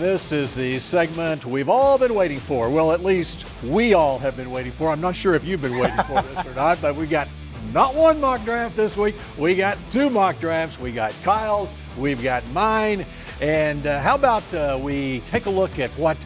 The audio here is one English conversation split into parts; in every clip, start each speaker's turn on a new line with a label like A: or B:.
A: This is the segment we've all been waiting for. Well, at least we all have been waiting for. I'm not sure if you've been waiting for this or not, but we got not one mock draft this week. We got two mock drafts. We got Kyle's, we've got mine. And how about we take a look at what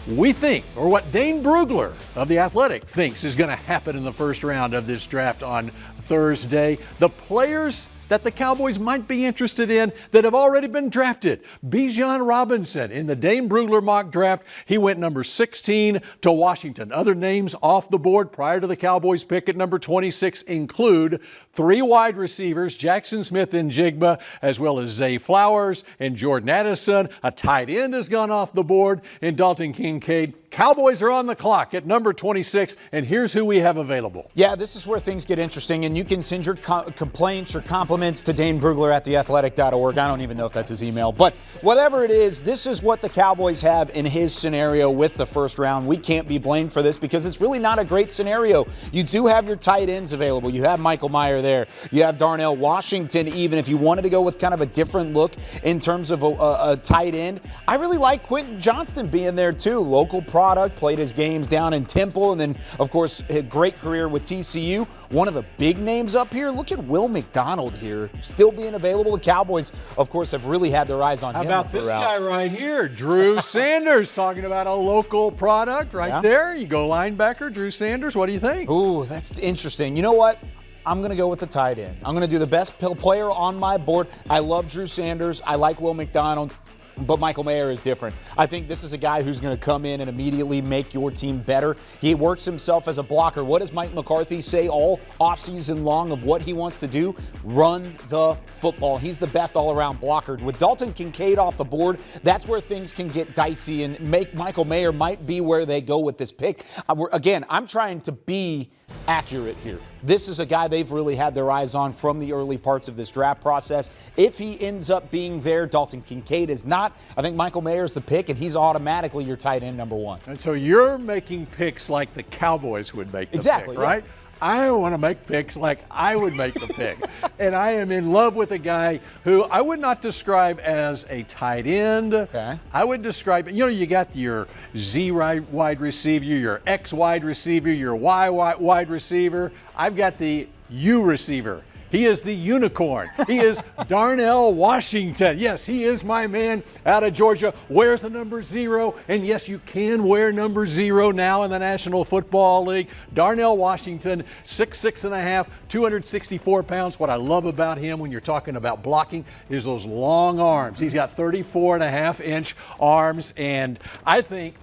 A: we think, or what Dane Brugler of The Athletic thinks is going to happen in the first round of this draft on Thursday. The players that the Cowboys might be interested in that have already been drafted. Bijan Robinson in the Dane Brugler mock draft, he went number 16 to Washington. Other names off the board prior to the Cowboys pick at number 26 include three wide receivers, Jackson Smith and Jigba, as well as Zay Flowers and Jordan Addison. A tight end has gone off the board in Dalton Kincaid. Cowboys are on the clock at number 26, and here's who we have available.
B: Yeah, this is where things get interesting, and you can send your complaints or compliments to Dane Brugler at theathletic.org. I don't even know if that's his email, but whatever it is, this is what the Cowboys have in his scenario with the first round. We can't be blamed for this because it's really not a great scenario. You do have your tight ends available. You have Michael Mayer there. You have Darnell Washington, even if you wanted to go with kind of a different look in terms of a tight end. I really like Quentin Johnston being there too. Local product, played his games down in Temple, and then, of course, a great career with TCU. One of the big names up here, look at Will McDonald here, still being available. The Cowboys, of course, have really had their eyes on him.
A: How about this guy right here, Drew Sanders, talking about a local product right there. You go linebacker, Drew Sanders. What do you think?
B: Ooh, that's interesting. You know what? I'm going to go with the tight end. I'm going to do the best player on my board. I love Drew Sanders. I like Will McDonald. But Michael Mayer is different. I think this is a guy who's going to come in and immediately make your team better. He works himself as a blocker. What does Mike McCarthy say all offseason long of what he wants to do? Run the football. He's the best all-around blocker. With Dalton Kincaid off the board, that's where things can get dicey, and Michael Mayer might be where they go with this pick. Again, I'm trying to be accurate here. This is a guy they've really had their eyes on from the early parts of this draft process. If he ends up being there, Dalton Kincaid is not. I think Michael Mayer is the pick, and he's automatically your tight end number one.
A: And so you're making picks like the Cowboys would make the
B: exactly,
A: pick, right? Yeah. I want to make picks like I would make the pick. And I am in love with a guy who I would not describe as a tight end.
B: Okay.
A: I would describe, you got your Z wide receiver, your X wide receiver, your Y wide receiver. I've got the U receiver. He is the unicorn. He is Darnell Washington. Yes, he is my man out of Georgia. Wears the number 0. And yes, you can wear number 0 now in the National Football League. Darnell Washington, 6'6.5", 264 pounds. What I love about him when you're talking about blocking is those long arms. He's got 34.5-inch arms. And I think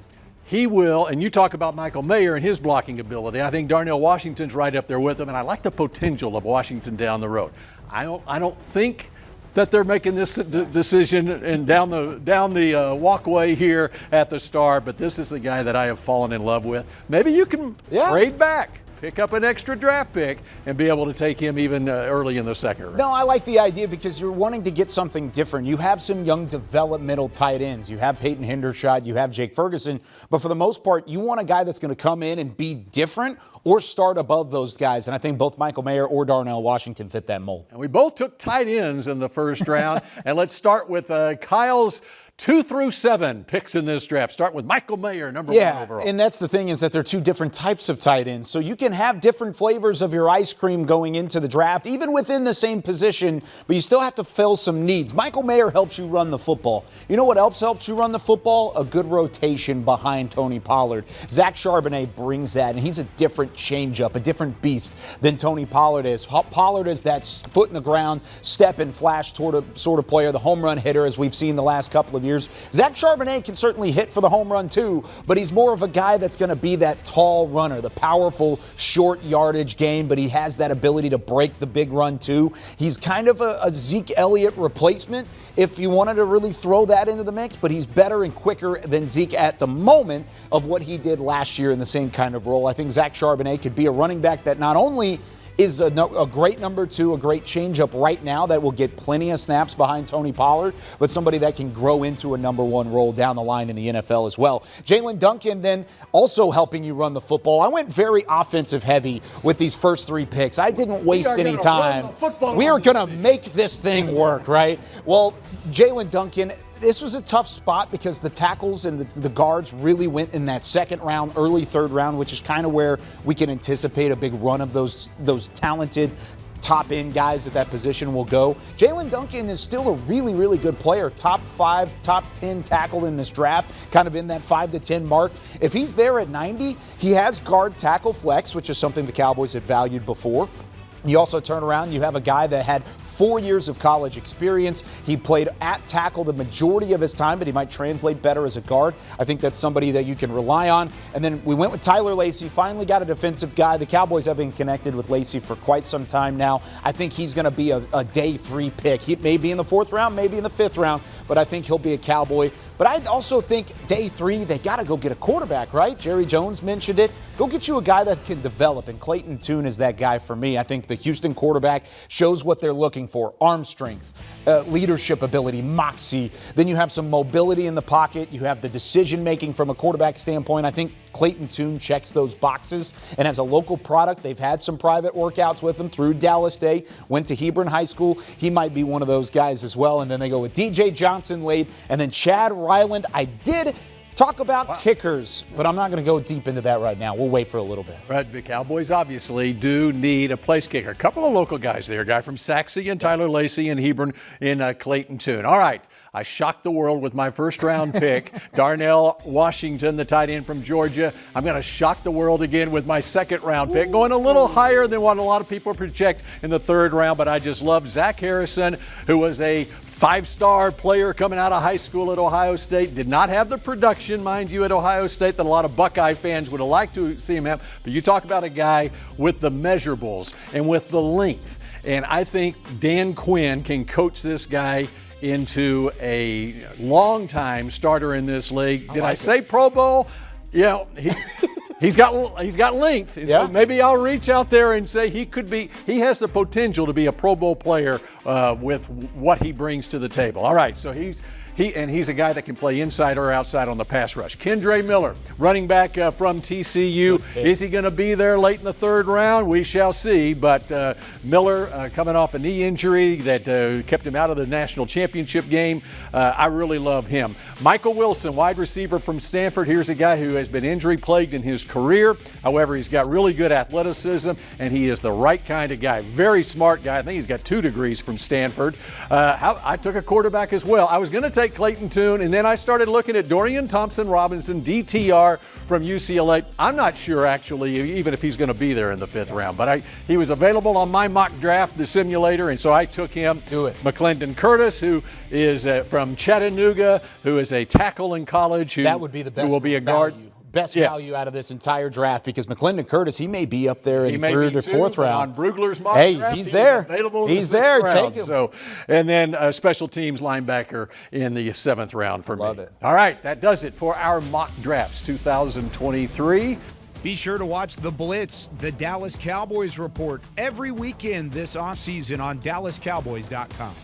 A: he will, and you talk about Michael Mayer and his blocking ability. I think Darnell Washington's right up there with him, and I like the potential of Washington down the road. I don't think that they're making this decision and down the walkway here at the Star, but this is the guy that I have fallen in love with. Maybe you can trade back, pick up an extra draft pick, and be able to take him even early in the second round.
B: No, I like the idea because you're wanting to get something different. You have some young developmental tight ends. You have Peyton Hendershot, you have Jake Ferguson, but for the most part, you want a guy that's going to come in and be different or start above those guys, and I think both Michael Mayer or Darnell Washington fit that mold.
A: And we both took tight ends in the first round, and let's start with Kyle's 2 through 7 picks in this draft. Start with Michael Mayer, number 1 overall.
B: And that's the thing is that they're two different types of tight ends. So you can have different flavors of your ice cream going into the draft, even within the same position, but you still have to fill some needs. Michael Mayer helps you run the football. You know what else helps you run the football? A good rotation behind Tony Pollard. Zach Charbonnet brings that, and he's a different changeup, a different beast than Tony Pollard is. Pollard is that foot in the ground, step and flash sort of player, the home run hitter, as we've seen the last couple of years. Zach Charbonnet can certainly hit for the home run too, but he's more of a guy that's going to be that tall runner, the powerful short yardage game, but he has that ability to break the big run too. He's kind of a Zeke Elliott replacement if you wanted to really throw that into the mix, but he's better and quicker than Zeke at the moment of what he did last year in the same kind of role. I think Zach Charbonnet could be a running back that not only is a great number 2, a great changeup right now that will get plenty of snaps behind Tony Pollard, but somebody that can grow into a number 1 role down the line in the NFL as well. Jalen Duncan then also helping you run the football. I went very offensive heavy with these first 3 picks. I didn't waste any time. We are going to make this thing work, right? Well, Jalen Duncan, this was a tough spot because the tackles and the guards really went in that second round, early third round, which is kind of where we can anticipate a big run of those talented top-end guys at that position will go. Jalen Duncan is still a really, really good player. Top 5, top 10 tackle in this draft, kind of in that 5 to 10 mark. If he's there at 90, he has guard tackle flex, which is something the Cowboys had valued before. You also turn around, you have a guy that had 4 years of college experience. He played at tackle the majority of his time, but he might translate better as a guard. I think that's somebody that you can rely on. And then we went with Tyler Lacey, finally got a defensive guy. The Cowboys have been connected with Lacey for quite some time now. I think he's going to be a day 3 pick. He may be in the 4th round, maybe in the 5th round, but I think he'll be a Cowboy. But I also think day 3, they got to go get a quarterback, right? Jerry Jones mentioned it. Go get you a guy that can develop, and Clayton Tune is that guy for me. I think the Houston quarterback shows what they're looking for: arm strength, leadership ability, moxie. Then you have some mobility in the pocket. You have the decision-making from a quarterback standpoint. I think Clayton Tune checks those boxes. And as a local product, they've had some private workouts with him through Dallas Day, went to Hebron High School. He might be one of those guys as well. And then they go with DJ Johnson late, and then Chad Ryland. I did talk about kickers, but I'm not going to go deep into that right now. We'll wait for a little bit.
A: Right, the Cowboys obviously do need a place kicker. A couple of local guys there, a guy from Saxe and Tyler Lacey and Hebron in Clayton Tune. All right, I shocked the world with my first-round pick, Darnell Washington, the tight end from Georgia. I'm going to shock the world again with my second-round pick, going a little higher than what a lot of people project in the 3rd round, but I just love Zach Harrison, who was a 5-star player coming out of high school at Ohio State. Did not have the production, mind you, at Ohio State that a lot of Buckeye fans would have liked to see him have. But you talk about a guy with the measurables and with the length. And I think Dan Quinn can coach this guy into a long-time starter in this league. Did I say Pro Bowl? You know, he's got length.
B: Yeah.
A: So maybe I'll reach out there and say he has the potential to be a Pro Bowl player with what he brings to the table. All right, so he's a guy that can play inside or outside on the pass rush. Kendre Miller, running back from TCU. Is he going to be there late in the 3rd round? We shall see. But Miller coming off a knee injury that kept him out of the national championship game. I really love him. Michael Wilson, wide receiver from Stanford. Here's a guy who has been injury plagued in his career. However, he's got really good athleticism, and he is the right kind of guy. Very smart guy. I think he's got 2 degrees from Stanford. I took a quarterback as well. I was going to take Clayton Tune, and then I started looking at Dorian Thompson-Robinson, DTR from UCLA. I'm not sure, actually, even if he's going to be there in the 5th round, but he was available on my mock draft, the simulator, and so I took him.
B: Do it.
A: McClendon Curtis, who is from Chattanooga, who is a tackle in college.
B: That would be the best.
A: Who will be a guard.
B: Best value out of this entire draft, because McClendon Curtis, he may be up there in 3rd or 4th round.
A: On Brugler's mock draft,
B: he's there. He's there.
A: Round.
B: Take him.
A: So, and then a special teams linebacker in the 7th round for me.
B: Love it.
A: All right, that does it for our mock drafts 2023.
C: Be sure to watch The Blitz, the Dallas Cowboys report, every weekend this offseason on DallasCowboys.com.